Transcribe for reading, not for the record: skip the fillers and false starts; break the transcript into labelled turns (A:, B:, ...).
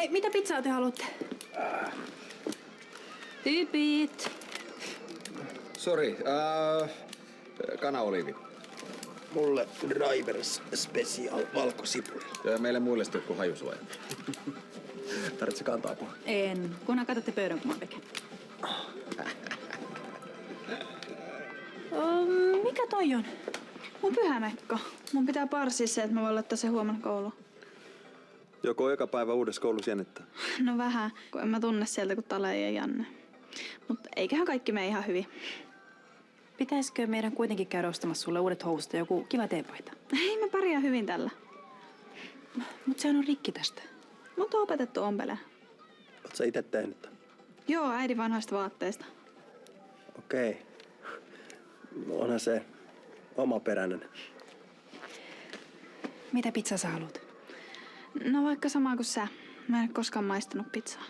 A: Hei, mitä pizzaa te haluatte? Tyypit.
B: Sori, kanaoliivi.
C: Mulle Drivers Special valkosipuli.
B: Ja meille muille sitten joku hajusuoja.
C: Tarvitse kantaa apua?
A: En, kunhan katsotte pöydän, kun mä veken. Mikä toi on?
D: Mun pyhämekko. Mun pitää parsia se, että mä voin laittaa sen huomenna kouluun.
C: Joko eka päivä uudessa koulussa jännittää?
D: No vähän, kun en mä tunne sieltä kuin Tale ja Janne. Mutta eiköhän kaikki mene ihan hyvin.
A: Pitäisikö meidän kuitenkin käydä ostamassa sulle uudet housut ja joku kiva teepaita?
D: Ei, mä pärjään hyvin tällä.
A: Mut sehän on rikki tästä.
D: Mut on opetettu ompele.
C: Oot sä ite tehnyt tämän?
D: Joo, äidin vanhoista vaatteista.
C: Okei. Onhan se omaperäinen.
A: Mitä pizzaa sä haluat?
D: No vaikka sama kuin sä. Mä en ole koskaan maistanut pizzaa.